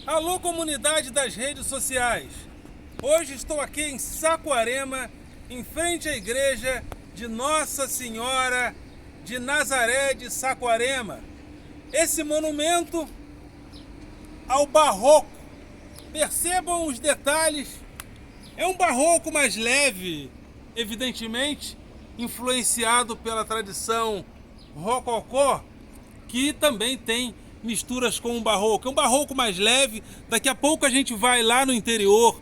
Alô, comunidade das redes sociais. Hoje estou aqui em Saquarema, em frente à igreja de Nossa Senhora de Nazaré de Saquarema. Esse monumento ao barroco. Percebam os detalhes. É um barroco mais leve, evidentemente, influenciado pela tradição rococó, que também tem misturas com o barroco. É um barroco mais leve. Daqui a pouco a gente vai lá no interior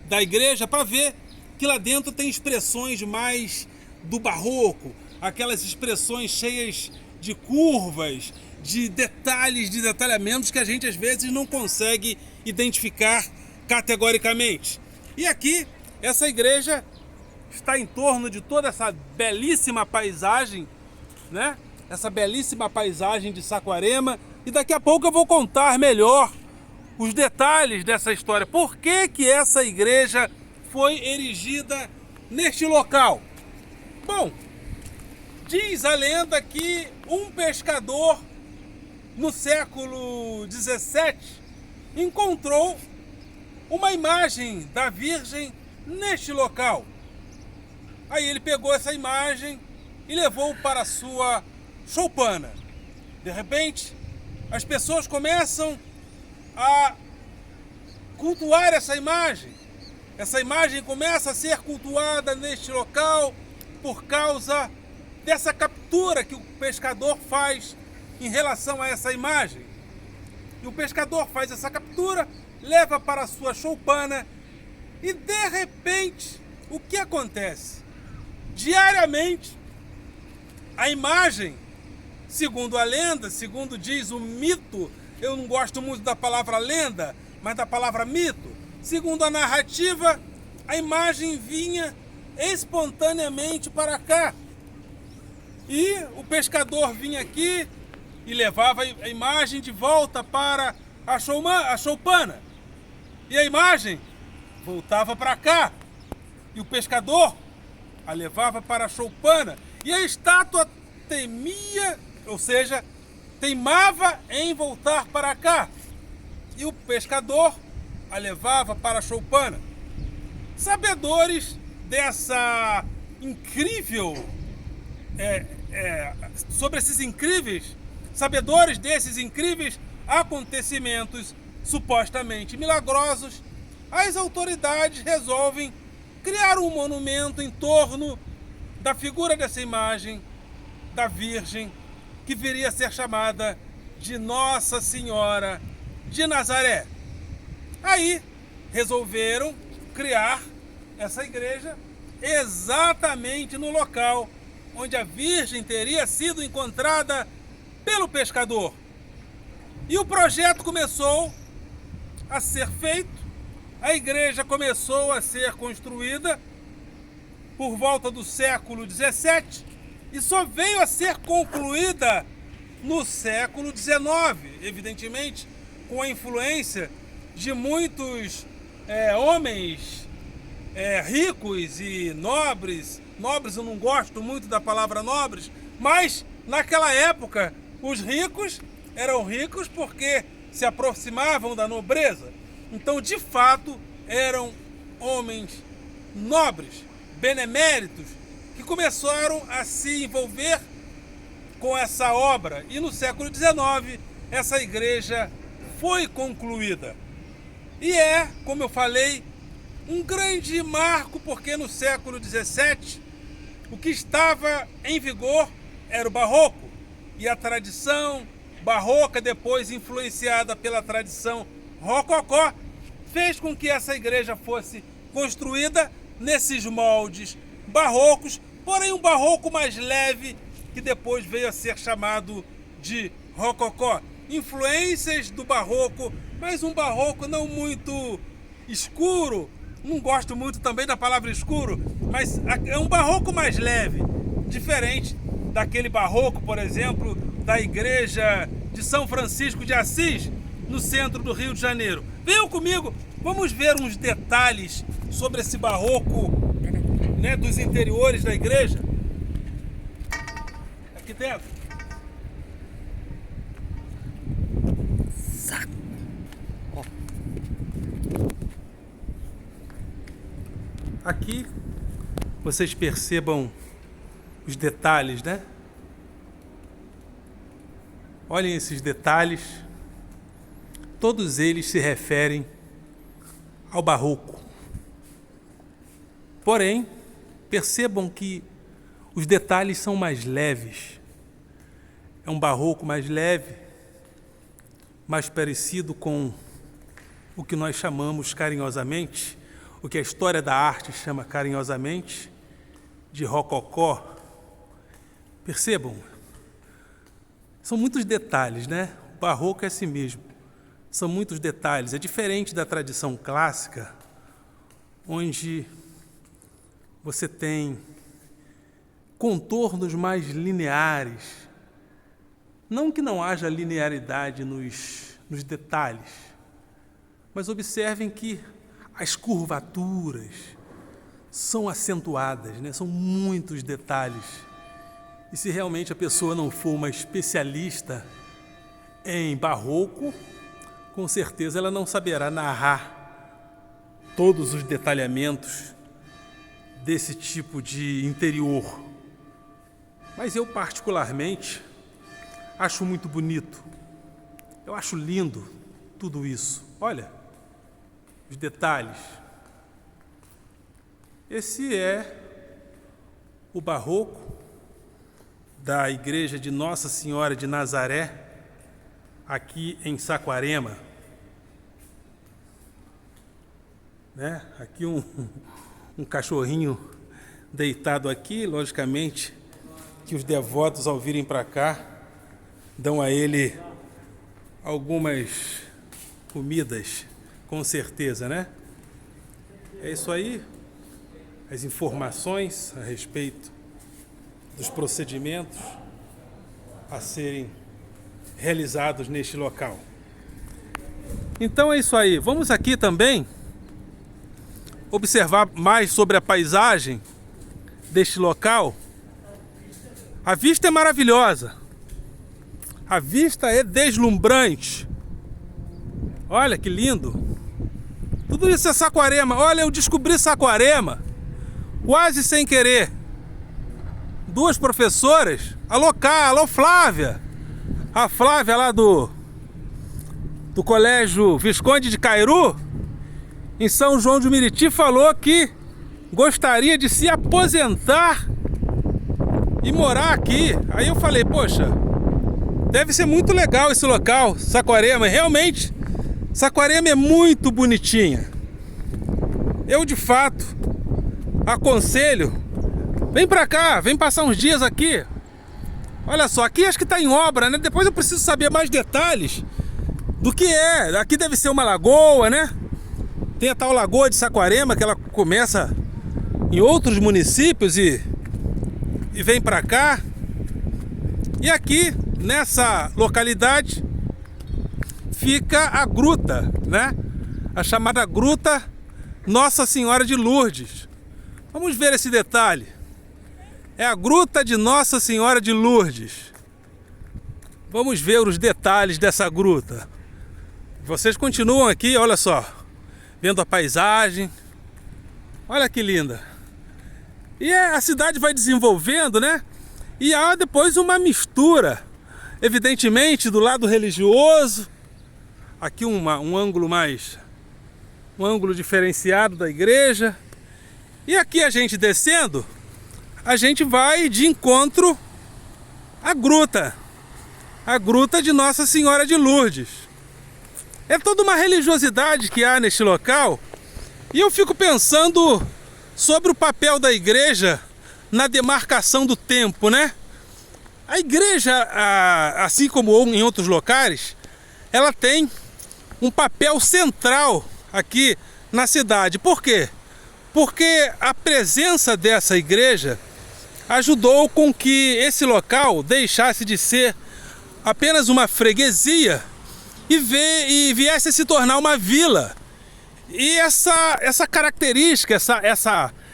da igreja para ver que lá dentro tem expressões mais do barroco, aquelas expressões cheias de curvas, de detalhes, de detalhamentos que a gente às vezes não consegue identificar categoricamente. E aqui, essa igreja está em torno de toda essa belíssima paisagem, né? Essa belíssima paisagem de Saquarema. E daqui a pouco eu vou contar melhor os detalhes dessa história. Por que que essa igreja foi erigida neste local? Bom, diz a lenda que um pescador no século 17 encontrou uma imagem da Virgem neste local. Aí ele pegou essa imagem e levou para a sua choupana. De repente, as pessoas começam a cultuar essa imagem. Essa imagem começa a ser cultuada neste local por causa dessa captura que o pescador faz em relação a essa imagem. E o pescador faz essa captura, leva para a sua choupana e de repente, o que acontece? Diariamente, a imagem, segundo a lenda, segundo diz o mito, eu não gosto muito da palavra lenda, mas da palavra mito, segundo a narrativa, a imagem vinha espontaneamente para cá. E o pescador vinha aqui e levava a imagem de volta para a choupana. E a imagem voltava para cá. E o pescador a levava para a choupana. E a estátua temia, ou seja, teimava em voltar para cá. E o pescador a levava para a choupana. Sabedores dessa incrível, sobre esses incríveis, sabedores desses incríveis acontecimentos supostamente milagrosos, as autoridades resolvem criar um monumento em torno da figura dessa imagem da Virgem, que viria a ser chamada de Nossa Senhora de Nazaré. Aí resolveram criar essa igreja exatamente no local onde a Virgem teria sido encontrada pelo pescador. E o projeto começou a ser feito, a igreja começou a ser construída por volta do século 17 e só veio a ser concluída no século 19, evidentemente, com a influência de muitos homens ricos e nobres. Nobres, eu não gosto muito da palavra nobres, mas naquela época os ricos eram ricos porque se aproximavam da nobreza. Então, de fato, eram homens nobres, beneméritos, que começaram a se envolver com essa obra. E no século XIX, essa igreja foi concluída. E é, como eu falei, um grande marco, porque no século XVII, o que estava em vigor era o barroco. E a tradição barroca, depois influenciada pela tradição rococó, fez com que essa igreja fosse construída nesses moldes barrocos, porém um barroco mais leve, que depois veio a ser chamado de rococó. Influências do barroco, mas um barroco não muito escuro. Não gosto muito também da palavra escuro, mas é um barroco mais leve, diferente daquele barroco, por exemplo, da igreja de São Francisco de Assis, no centro do Rio de Janeiro. Venham comigo, vamos ver uns detalhes sobre esse barroco, né, dos interiores da igreja. Aqui dentro. Aqui vocês percebam os detalhes, né? Olhem esses detalhes. Todos eles se referem ao barroco. Porém, percebam que os detalhes são mais leves. É um barroco mais leve, mais parecido com o que nós chamamos carinhosamente, o que a história da arte chama carinhosamente de rococó. Percebam, são muitos detalhes, né? O barroco é assim mesmo, são muitos detalhes. É diferente da tradição clássica, onde você tem contornos mais lineares. Não que não haja linearidade nos detalhes, mas observem que as curvaturas são acentuadas, né? São muitos detalhes. E se realmente a pessoa não for uma especialista em barroco, com certeza ela não saberá narrar todos os detalhamentos desse tipo de interior. Mas eu particularmente acho muito bonito. Eu acho lindo tudo isso. Olha, os detalhes. Esse é o barroco da igreja de Nossa Senhora de Nazaré, aqui em Saquarema. Né? Aqui um cachorrinho deitado aqui, logicamente que os devotos, ao virem para cá, dão a ele algumas comidas, com certeza, né? É isso aí, as informações a respeito dos procedimentos a serem realizados neste local. Então é isso aí, vamos aqui também observar mais sobre a paisagem deste local. A vista é maravilhosa. A vista é deslumbrante. Olha que lindo. Tudo isso é Saquarema. Olha, eu descobri Saquarema quase sem querer. Duas professoras. Alô, alô, Flávia. A Flávia lá do Colégio Visconde de Cairu, em São João de Meriti, falou que gostaria de se aposentar e morar aqui. Aí eu falei, poxa, deve ser muito legal esse local, Saquarema. Realmente, Saquarema é muito bonitinha. Eu, de fato, aconselho, vem pra cá, vem passar uns dias aqui. Olha só, aqui acho que tá em obra, né? Depois eu preciso saber mais detalhes do que é. Aqui deve ser uma lagoa, né? Tem a tal Lagoa de Saquarema, que ela começa em outros municípios e vem pra cá. E aqui, nessa localidade, fica a gruta, né? A chamada Gruta Nossa Senhora de Lourdes. Vamos ver esse detalhe. É a Gruta de Nossa Senhora de Lourdes. Vamos ver os detalhes dessa gruta. Vocês continuam aqui, olha só, vendo a paisagem. Olha que linda. E a cidade vai desenvolvendo, né? E há depois uma mistura, evidentemente, do lado religioso. Aqui um ângulo um ângulo diferenciado da igreja. E aqui a gente descendo, a gente vai de encontro à gruta. A Gruta de Nossa Senhora de Lourdes. É toda uma religiosidade que há neste local. E eu fico pensando sobre o papel da igreja na demarcação do tempo, né? A igreja, assim como em outros locais, ela tem um papel central aqui na cidade. Por quê? Porque a presença dessa igreja ajudou com que esse local deixasse de ser apenas uma freguesia e viesse a se tornar uma vila. E essa característica,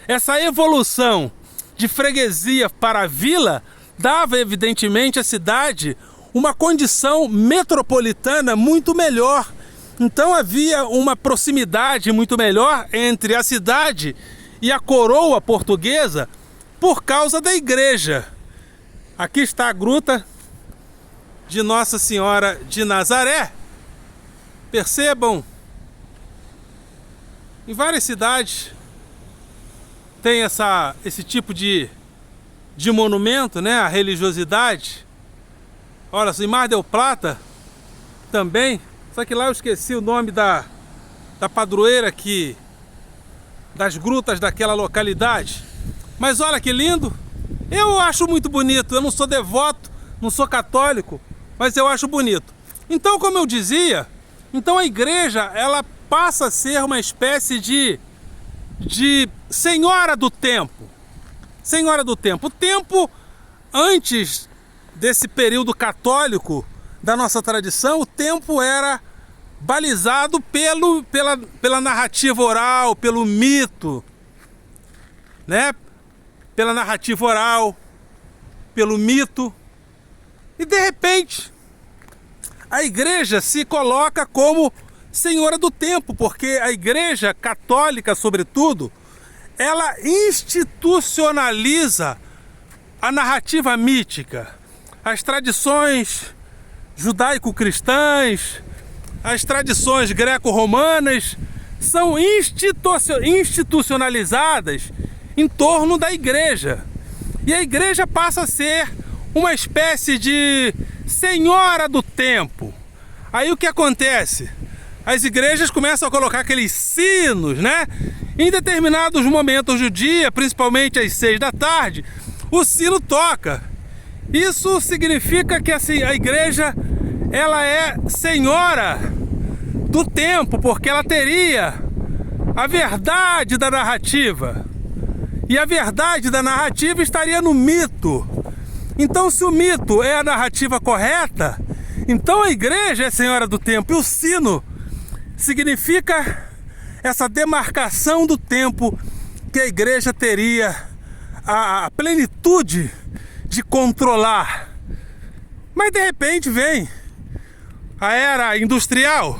essa evolução de freguesia para vila dava evidentemente à cidade uma condição metropolitana muito melhor. Então havia uma proximidade muito melhor entre a cidade e a coroa portuguesa por causa da igreja. Aqui está a gruta de Nossa Senhora de Nazaré. Percebam, em várias cidades tem esse tipo de monumento, né? A religiosidade. Olha, em Mar del Plata também, só que lá eu esqueci o nome da padroeira aqui, das grutas daquela localidade. Mas olha que lindo, eu acho muito bonito. Eu não sou devoto, não sou católico, mas eu acho bonito. Então, como eu dizia, então a igreja, ela passa a ser uma espécie de senhora do tempo. Senhora do tempo. O tempo antes desse período católico da nossa tradição, o tempo era balizado pela narrativa oral, pelo mito, né? Pela narrativa oral, pelo mito. E de repente, a igreja se coloca como senhora do tempo, porque a igreja católica, sobretudo, ela institucionaliza a narrativa mítica, as tradições judaico-cristãs, as tradições greco-romanas são institucionalizadas em torno da igreja. E a igreja passa a ser uma espécie de senhora do tempo. Aí o que acontece? As igrejas começam a colocar aqueles sinos, né? Em determinados momentos do dia, principalmente às 6 da tarde, o sino toca. Isso significa que assim, a igreja, ela é senhora do tempo, porque ela teria a verdade da narrativa. E a verdade da narrativa estaria no mito. Então, se o mito é a narrativa correta, então a igreja é senhora do tempo. E o sino significa essa demarcação do tempo que a igreja teria a plenitude de controlar. Mas de repente vem a era industrial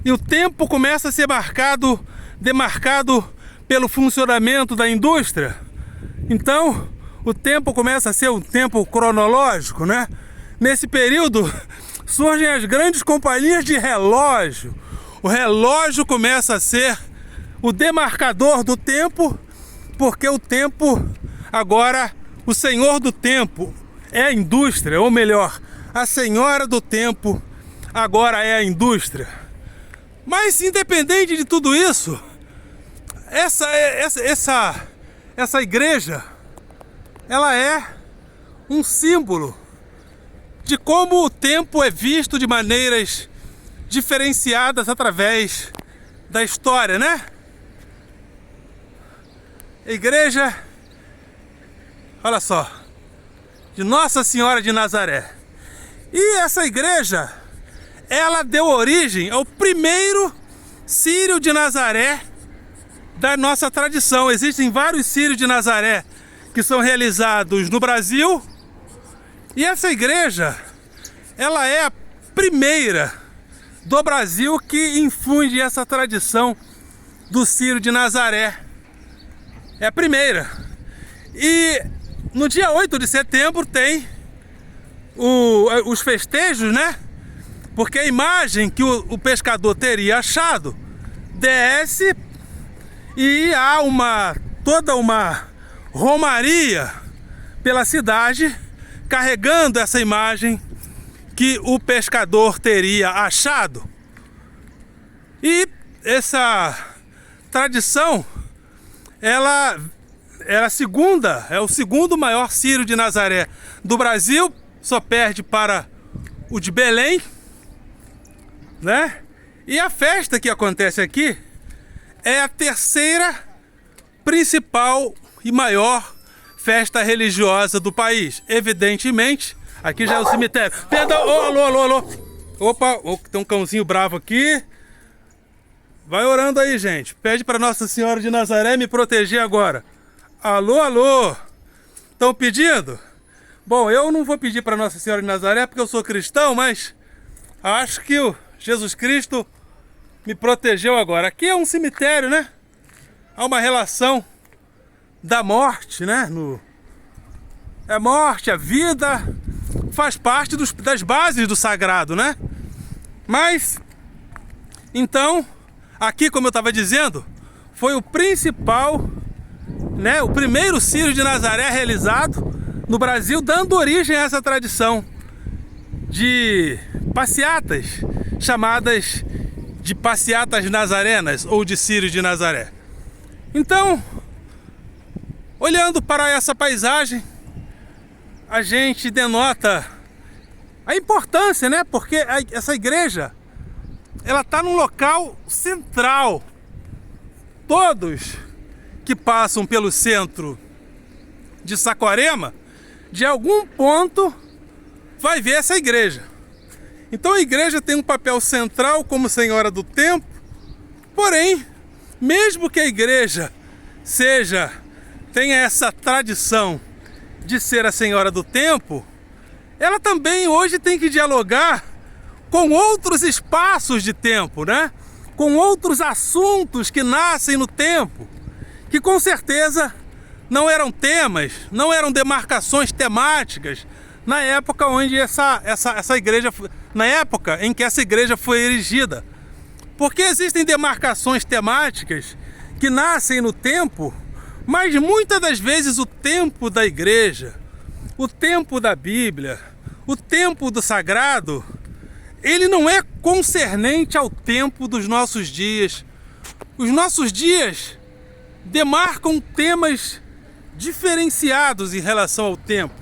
e o tempo começa a ser demarcado pelo funcionamento da indústria. Então o tempo começa a ser um tempo cronológico, né? Nesse período surgem as grandes companhias de relógio. O relógio começa a ser o demarcador do tempo, porque o tempo agora, o senhor do tempo é a indústria, ou melhor, a senhora do tempo agora é a indústria. Mas independente de tudo isso, essa igreja, ela é um símbolo de como o tempo é visto de maneiras diferenciadas através da história, né? A igreja, olha só, de Nossa Senhora de Nazaré. E essa igreja, ela deu origem ao primeiro Círio de Nazaré da nossa tradição. Existem vários Círios de Nazaré que são realizados no Brasil. E essa igreja, ela é a primeira do Brasil que infunde essa tradição do Círio de Nazaré. É a primeira. E no dia 8 de setembro tem os festejos, né? Porque a imagem que o pescador teria achado desce e há toda uma romaria pela cidade carregando essa imagem que o pescador teria achado. E essa tradição, ela é o segundo maior Círio de Nazaré do Brasil, só perde para o de Belém, né? E a festa que acontece aqui é a terceira principal e maior festa religiosa do país. Evidentemente, aqui já é o cemitério. Perdão, alô. Opa, tem um cãozinho bravo aqui. Vai orando aí, gente. Pede para Nossa Senhora de Nazaré me proteger agora. Alô. Estão pedindo? Bom, eu não vou pedir para Nossa Senhora de Nazaré porque eu sou cristão, mas acho que o Jesus Cristo me protegeu agora. Aqui é um cemitério, né? há uma relação da morte, né? A morte, a vida, faz parte das bases do sagrado, né? Mas, então, aqui, como eu estava dizendo, foi o principal, né? O primeiro Círio de Nazaré realizado no Brasil, dando origem a essa tradição de passeatas, chamadas de passeatas nazarenas ou de Círio de Nazaré. Então, olhando para essa paisagem, a gente denota a importância, né? Porque essa igreja, ela está num local central. Todos que passam pelo centro de Saquarema, de algum ponto, vai ver essa igreja. Então a igreja tem um papel central como senhora do tempo, porém, mesmo que a igreja tenha essa tradição de ser a senhora do tempo, ela também hoje tem que dialogar com outros espaços de tempo, né? Com outros assuntos que nascem no tempo, que com certeza não eram temas, não eram demarcações temáticas na época onde essa igreja, na época em que essa igreja foi erigida. Porque existem demarcações temáticas que nascem no tempo, mas muitas das vezes o tempo da igreja, o tempo da Bíblia, o tempo do sagrado, ele não é concernente ao tempo dos nossos dias. Os nossos dias demarcam temas diferenciados em relação ao tempo.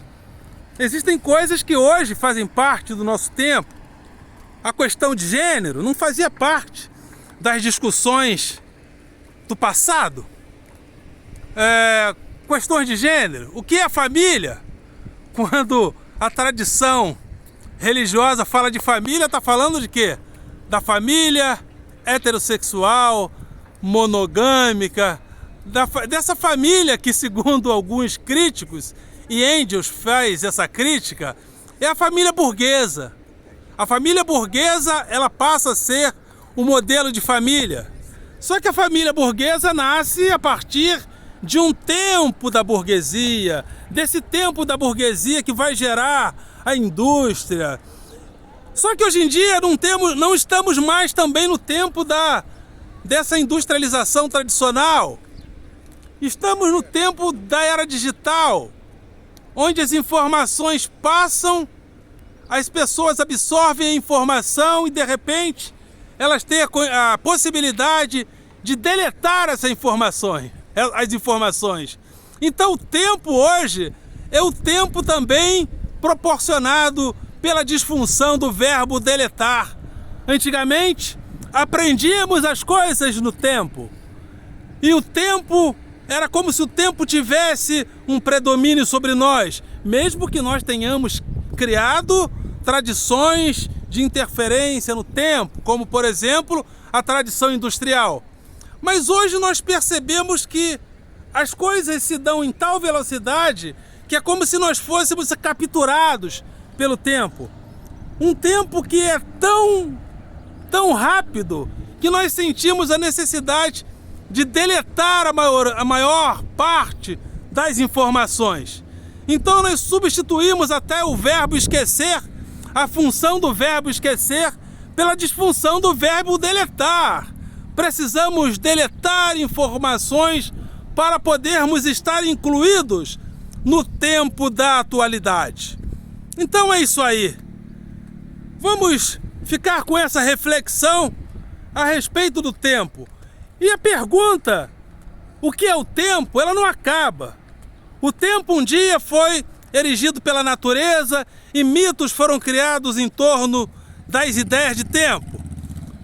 Existem coisas que hoje fazem parte do nosso tempo. A questão de gênero não fazia parte das discussões do passado. Questões de gênero. O que é família? Quando a tradição religiosa fala de família, está falando de quê? Da família heterossexual, monogâmica, dessa família que, segundo alguns críticos, e Engels faz essa crítica, é a família burguesa. A família burguesa, ela passa a ser o modelo de família. Só que a família burguesa nasce a partir de um tempo da burguesia, desse tempo da burguesia que vai gerar a indústria. Só que hoje em dia não estamos mais também no tempo dessa industrialização tradicional. Estamos no tempo da era digital, onde as informações passam, as pessoas absorvem a informação e, de repente, elas têm a possibilidade de deletar as informações. Então, o tempo hoje é o tempo também proporcionado pela disfunção do verbo deletar. Antigamente, aprendíamos as coisas no tempo. E o tempo era como se o tempo tivesse um predomínio sobre nós, mesmo que nós tenhamos criado tradições de interferência no tempo, como, por exemplo, a tradição industrial. Mas hoje nós percebemos que as coisas se dão em tal velocidade que é como se nós fôssemos capturados pelo tempo. Um tempo que é tão rápido que nós sentimos a necessidade de deletar a maior parte das informações. Então nós substituímos até o verbo esquecer, a função do verbo esquecer, pela disfunção do verbo deletar. Precisamos deletar informações para podermos estar incluídos no tempo da atualidade. Então é isso aí. Vamos ficar com essa reflexão a respeito do tempo. E a pergunta, o que é o tempo, ela não acaba. O tempo um dia foi erigido pela natureza e mitos foram criados em torno das ideias de tempo.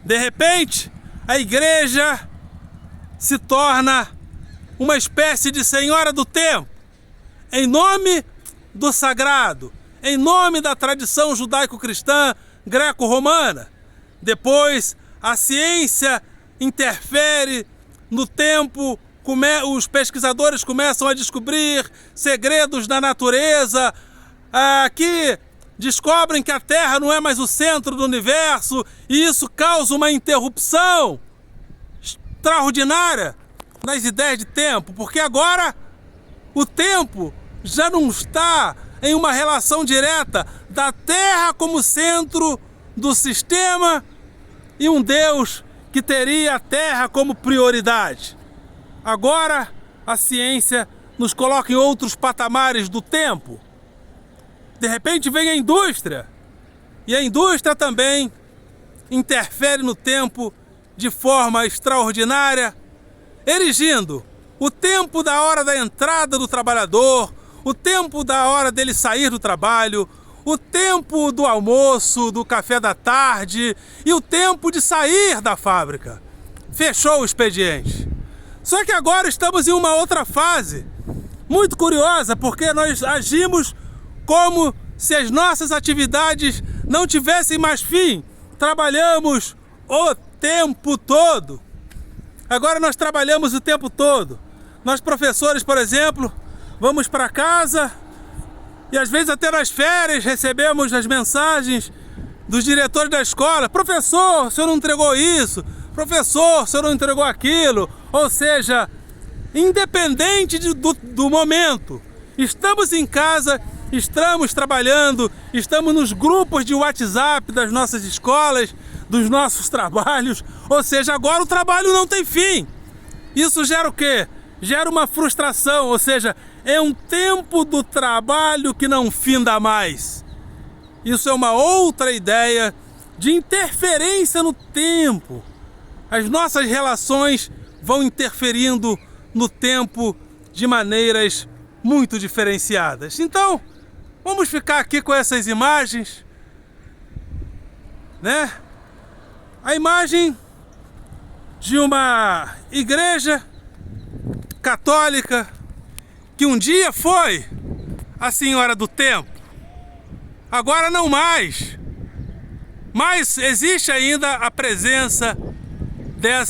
De repente, a igreja se torna uma espécie de senhora do tempo, em nome do sagrado, em nome da tradição judaico-cristã greco-romana. Depois, a ciência interfere no tempo, os pesquisadores começam a descobrir segredos da natureza, que descobrem que a Terra não é mais o centro do universo, e isso causa uma interrupção extraordinária nas ideias de tempo, porque agora o tempo já não está em uma relação direta da Terra como centro do sistema e um Deus que teria a Terra como prioridade. Agora a ciência nos coloca em outros patamares do tempo. De repente vem a indústria, e a indústria também interfere no tempo de forma extraordinária, erigindo o tempo da hora da entrada do trabalhador, o tempo da hora dele sair do trabalho, o tempo do almoço, do café da tarde e o tempo de sair da fábrica. Fechou o expediente. Só que agora estamos em uma outra fase, muito curiosa, porque nós agimos como se as nossas atividades não tivessem mais fim. Trabalhamos o tempo todo. Agora nós trabalhamos o tempo todo. Nós, professores, por exemplo, vamos para casa e às vezes até nas férias recebemos as mensagens dos diretores da escola: professor, o senhor não entregou isso, professor, o senhor não entregou aquilo. Ou seja, independente do momento, estamos em casa, estamos trabalhando, estamos nos grupos de WhatsApp das nossas escolas, dos nossos trabalhos. Ou seja, agora o trabalho não tem fim. Isso gera o quê? Gera uma frustração, ou seja, é um tempo do trabalho que não finda mais. Isso é uma outra ideia de interferência no tempo. As nossas relações vão interferindo no tempo de maneiras muito diferenciadas. Então, vamos ficar aqui com essas imagens, né? A imagem de uma igreja católica que um dia foi a Senhora do Tempo, agora não mais, mas existe ainda a presença